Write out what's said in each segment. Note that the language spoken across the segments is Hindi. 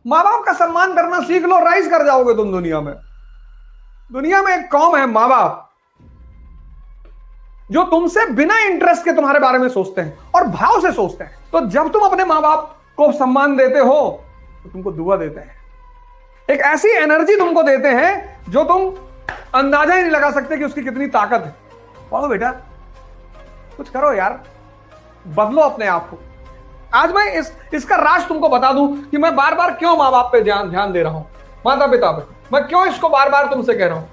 माँ बाप का सम्मान करना सीख लो, राइज कर जाओगे तुम दुनिया में। दुनिया में एक कौम है माँ बाप, जो तुमसे बिना इंटरेस्ट के तुम्हारे बारे में सोचते हैं और भाव से सोचते हैं। तो जब तुम अपने माँ बाप को सम्मान देते हो तो तुमको दुआ देते हैं, एक ऐसी एनर्जी तुमको देते हैं जो तुम अंदाजा ही नहीं लगा सकते कि उसकी कितनी ताकत है। पढ़ो बेटा, कुछ करो यार, बदलो अपने आप को। आज मैं इसका राज तुमको बता दूं कि मैं बार बार क्यों माँ बाप पे ध्यान दे रहा हूं, माता पिता पे। मैं क्यों इसको बार बार तुमसे कह रहा हूं।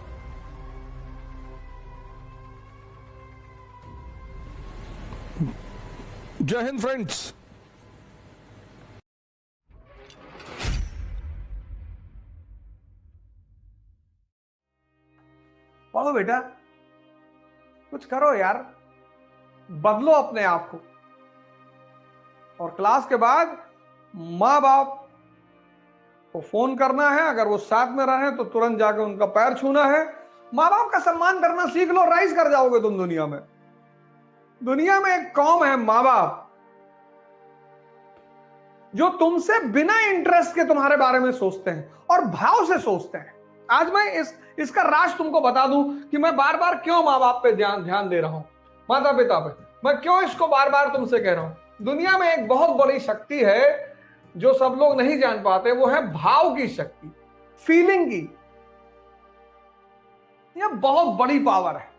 जय हिंद फ्रेंड्स। पढ़ो बेटा, कुछ करो यार, बदलो अपने आप को। और क्लास के बाद माँ बाप को फोन करना है, अगर वो साथ में रहे तो तुरंत जाकर उनका पैर छूना है। माँ बाप का सम्मान करना सीख लो, राइज कर जाओगे तुम दुनिया में। दुनिया में एक कौम है माँ बाप, जो तुमसे बिना इंटरेस्ट के तुम्हारे बारे में सोचते हैं और भाव से सोचते हैं। आज मैं इसका राज तुमको बता दूं कि मैं बार बार क्यों माँ बाप पे ध्यान दे रहा हूं, माता पिता पे। मैं क्यों इसको बार बार तुमसे कह रहा हूं। दुनिया में एक बहुत बड़ी शक्ति है जो सब लोग नहीं जान पाते, वो है भाव की शक्ति, फीलिंग की। यह बहुत बड़ी पावर है।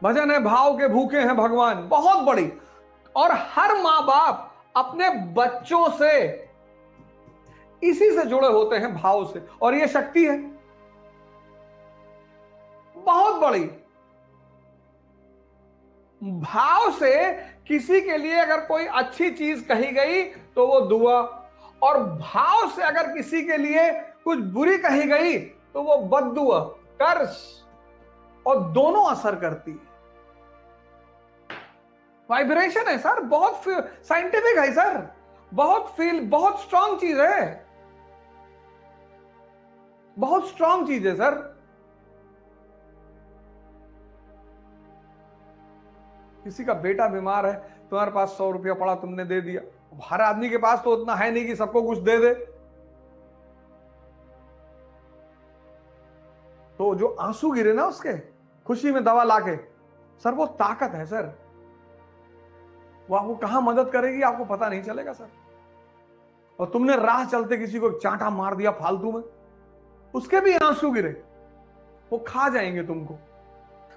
भजन है, भाव के भूखे हैं भगवान, बहुत बड़ी। और हर माँ बाप अपने बच्चों से इसी से जुड़े होते हैं, भाव से। और यह शक्ति है बहुत बड़ी। भाव से किसी के लिए अगर कोई अच्छी चीज कही गई तो वो दुआ, और भाव से अगर किसी के लिए कुछ बुरी कही गई तो वो बद्दुआ, कर्ज। और दोनों असर करती है। वाइब्रेशन है सर, बहुत साइंटिफिक है सर, बहुत स्ट्रांग चीज है, बहुत स्ट्रांग चीज है सर। किसी का बेटा बीमार है, तुम्हारे पास 100 रुपया पड़ा, तुमने दे दिया। हर आदमी के पास तो उतना है नहीं कि सबको कुछ दे दे। तो जो आंसू गिरे ना उसके, खुशी में दवा लाके, सर वो ताकत है सर। वो आपको कहां मदद करेगी आपको पता नहीं चलेगा सर। और तुमने राह चलते किसी को चांटा मार दिया फालतू में, उसके भी आंसू गिरे, वो खा जाएंगे तुमको।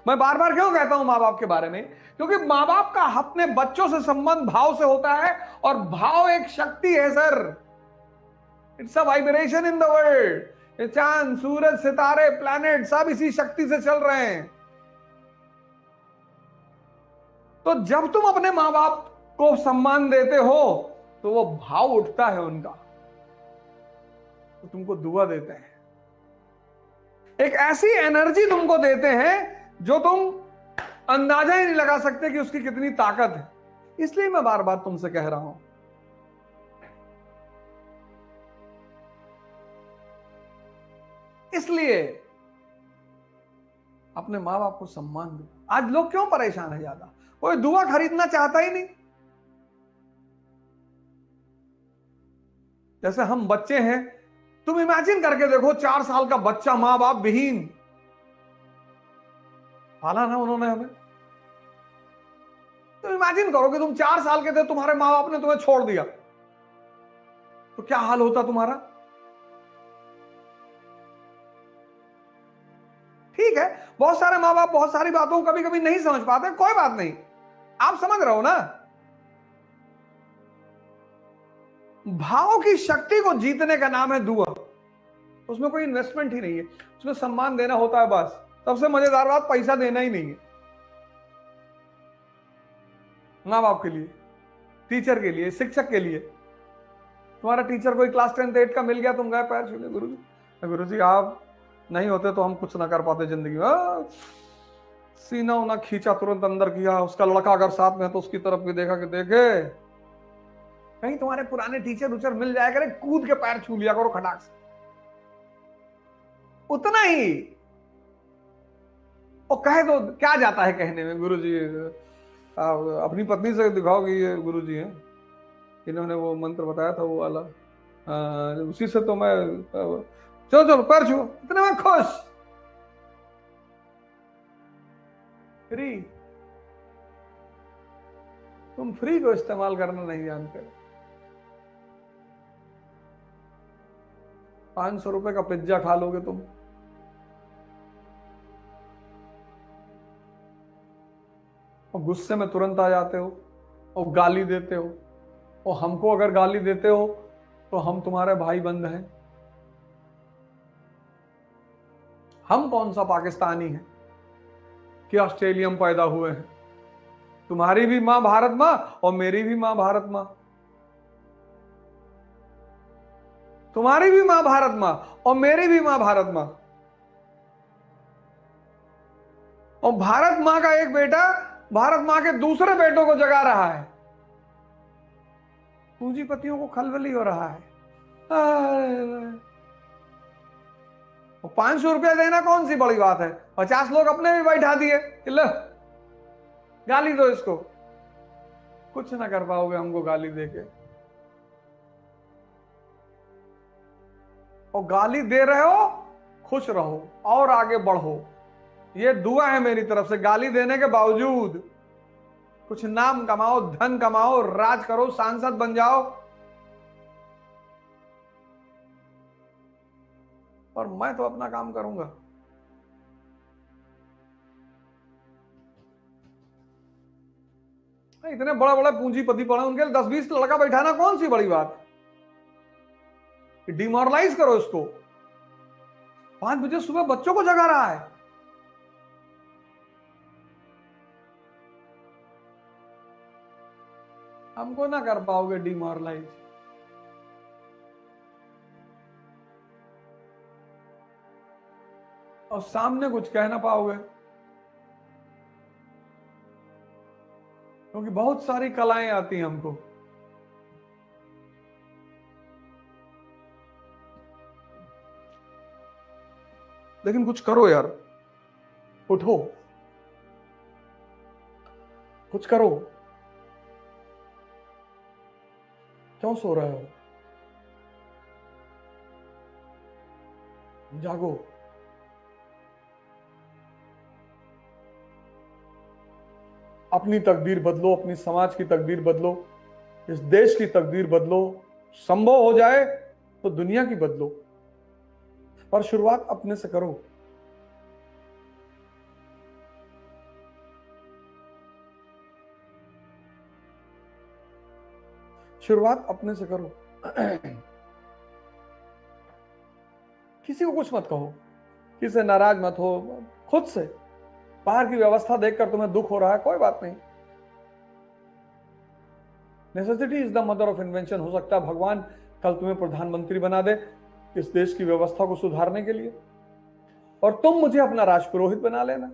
मैं बार बार क्यों कहता हूं मां बाप के बारे में, क्योंकि मां बाप का अपने बच्चों से संबंध भाव से होता है। और भाव एक शक्ति है sir, it's a vibration in the world. ये चांद, सूरज, सितारे, प्लैनेट सब इसी शक्ति से चल रहे हैं। तो जब तुम अपने मां बाप को सम्मान देते हो तो वो भाव उठता है उनका, तो तुमको दुआ देते हैं, एक ऐसी एनर्जी तुमको देते हैं जो तुम अंदाजा ही नहीं लगा सकते कि उसकी कितनी ताकत है। इसलिए मैं बार बार तुमसे कह रहा हूं, इसलिए अपने मां बाप को सम्मान दो। आज लोग क्यों परेशान है ज्यादा, कोई दुआ खरीदना चाहता ही नहीं। जैसे हम बच्चे हैं, तुम इमेजिन करके देखो, 4 साल का बच्चा, मां बाप विहीन, पाला ना उन्होंने हमें। तो इमेजिन करो कि तुम 4 साल के थे, तुम्हारे मां बाप ने तुम्हें छोड़ दिया, तो क्या हाल होता तुम्हारा। ठीक है, बहुत सारे मां बाप बहुत सारी बातों को कभी कभी नहीं समझ पाते, कोई बात नहीं, आप समझ रहे हो ना। भाव की शक्ति को जीतने का नाम है दुआ। उसमें कोई इन्वेस्टमेंट ही नहीं है, उसमें सम्मान देना होता है बस। सबसे मजेदार बात, पैसा देना ही नहीं है। माँ बाप के लिए, टीचर के लिए, शिक्षक के लिए। तुम्हारा टीचर कोई क्लास 10th 8 का मिल गया, तुम गए पैर छूने, गुरुजी आप नहीं होते तो हम कुछ ना कर पाते जिंदगी में। सीना उना खींचा, तुरंत अंदर किया। उसका लड़का अगर साथ में है तो उसकी तरफ भी देखा कि देखे कहीं तुम्हारे पुराने टीचर उचर मिल जाए करे, कूद के पैर छू लिया करो खटाक से, उतना ही। और कहे तो क्या जाता है कहने में, गुरुजी अपनी पत्नी से दिखाओ कि ये गुरुजी हैं, इन्होंने वो मंत्र बताया था वो वाला, उसी से तो मैं चलो चलो पैर छुओ, इतने में खुश। फ्री, तुम फ्री को इस्तेमाल करना नहीं जानते। 500 रुपए का पिज्जा खा लोगे तुम, और गुस्से में तुरंत आ जाते हो और गाली देते हो, और हमको अगर गाली देते हो तो हम तुम्हारे भाई बंद हैं। हम कौन सा पाकिस्तानी हैं कि ऑस्ट्रेलिया में पैदा हुए हैं? तुम्हारी भी मां भारत मां और मेरी भी मां भारत मां। तुम्हारी भी मां भारत मां और मेरी भी मां भारत मां। और भारत मां का एक बेटा भारत मां के दूसरे बेटों को जगा रहा है। पूंजीपतियों को खलबली हो रहा है। और 500 रुपया देना कौन सी बड़ी बात है? 50 लोग अपने भी बैठा दिए, लो गाली दो इसको। कुछ ना कर पाओगे हमको गाली देके। और गाली दे रहे हो, खुश रहो और आगे बढ़ो। ये दुआ है मेरी तरफ से। गाली देने के बावजूद कुछ नाम कमाओ, धन कमाओ, राज करो, सांसद बन जाओ। और मैं तो अपना काम करूंगा। इतने बड़े बड़े पूंजीपति पड़े, उनके लिए 10-20 लड़का बैठाना कौन सी बड़ी बात है? डिमोरलाइज करो इसको। 5 बजे सुबह बच्चों को जगा रहा है। हमको ना कर पाओगे डिमोरलाइज। और सामने कुछ कह ना पाओगे, क्योंकि बहुत सारी कलाएं आती हैं हमको। लेकिन कुछ करो यार, उठो, कुछ करो। क्यों सो रहे हो? जागो। अपनी तकदीर बदलो, अपनी समाज की तकदीर बदलो, इस देश की तकदीर बदलो। संभव हो जाए तो दुनिया की बदलो, पर शुरुआत अपने से करो। शुरुआत अपने से करो। किसी को कुछ मत कहो, किसी से नाराज मत हो, खुद से। बाहर की व्यवस्था देखकर तुम्हें दुख हो रहा है, कोई बात नहीं। Necessity is the mother of invention. हो सकता है भगवान कल तुम्हें प्रधानमंत्री बना दे इस देश की व्यवस्था को सुधारने के लिए, और तुम मुझे अपना राजपुरोहित बना लेना।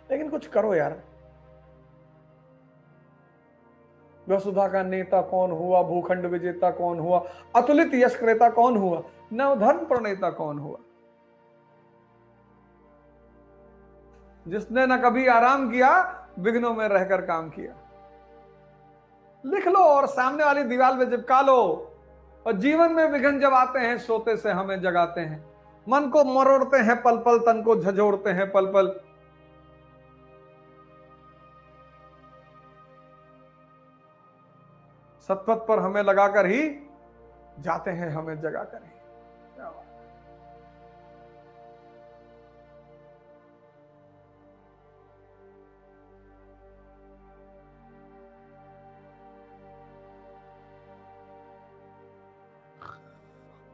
लेकिन कुछ करो यार। वसुधा का नेता कौन हुआ? भूखंड विजेता कौन हुआ? अतुलित यश क्रेता कौन हुआ? नवधर्म प्रणेता कौन हुआ? जिसने न कभी आराम किया, विघ्नों में रहकर काम किया। लिख लो और सामने वाली दीवार पे चिपका लो। और जीवन में विघ्न जब आते हैं, सोते से हमें जगाते हैं, मन को मरोड़ते हैं पल पल, तन को झंझोड़ते हैं पल पल। सतपथ पर हमें लगाकर ही जाते हैं, हमें जगाकर ही।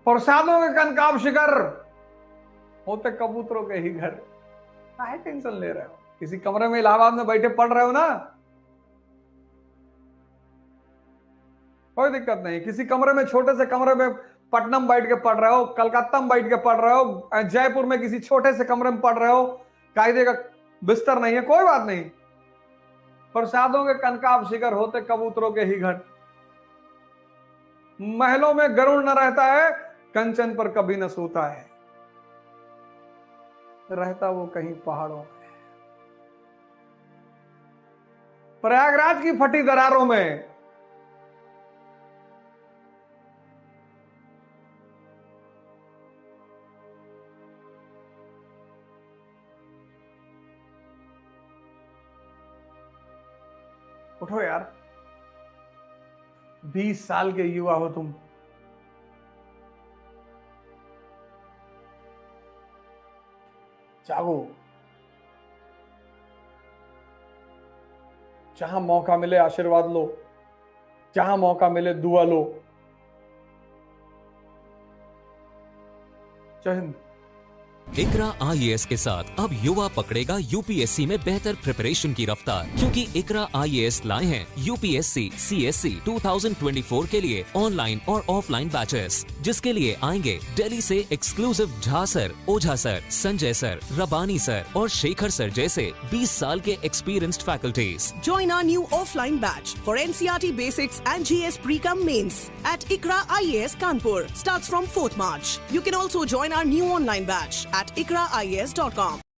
प्रसादों के कनकाब शिखर होते कबूतरों के ही घर। काहे टेंशन ले रहे हो? किसी कमरे में इलाहाबाद में बैठे पढ़ रहे हो ना, कोई दिक्कत नहीं। किसी कमरे में, छोटे से कमरे में पटनम बैठ के पढ़ रहे हो, कलकत्ता में बैठ के पढ़ रहे हो, जयपुर में किसी छोटे से कमरे में पढ़ रहे हो, कायदे का बिस्तर नहीं है, कोई बात नहीं। प्रसादों के कनकाब शिखर होते कबूतरों के ही घर। महलों में गरुड़ न रहता है, कंचन पर कभी न सोता है, रहता वो कहीं पहाड़ों में। प्रयागराज की फटी दरारों में। उठो यार, 20 साल के युवा हो तुम। जागो, जहां मौका मिले आशीर्वाद लो, जहां मौका मिले दुआ लो। जय हिंद। इकरा आईएएस के साथ अब युवा पकड़ेगा यूपीएससी में बेहतर प्रिपरेशन की रफ्तार, क्योंकि इकरा आईएएस लाए हैं यूपीएससी सीएससी 2024 के लिए ऑनलाइन और ऑफलाइन बैचेस, जिसके लिए आएंगे दिल्ली से एक्सक्लूसिव झा सर, ओझा सर, संजय सर, रबानी सर और शेखर सर जैसे 20 साल के experienced faculties. Join our new offline batch for NCERT Basics and GS Pre-Com Mains at ICRA IAS Kanpur. Starts from 4th March. You can also join our new online batch at ikraias.com.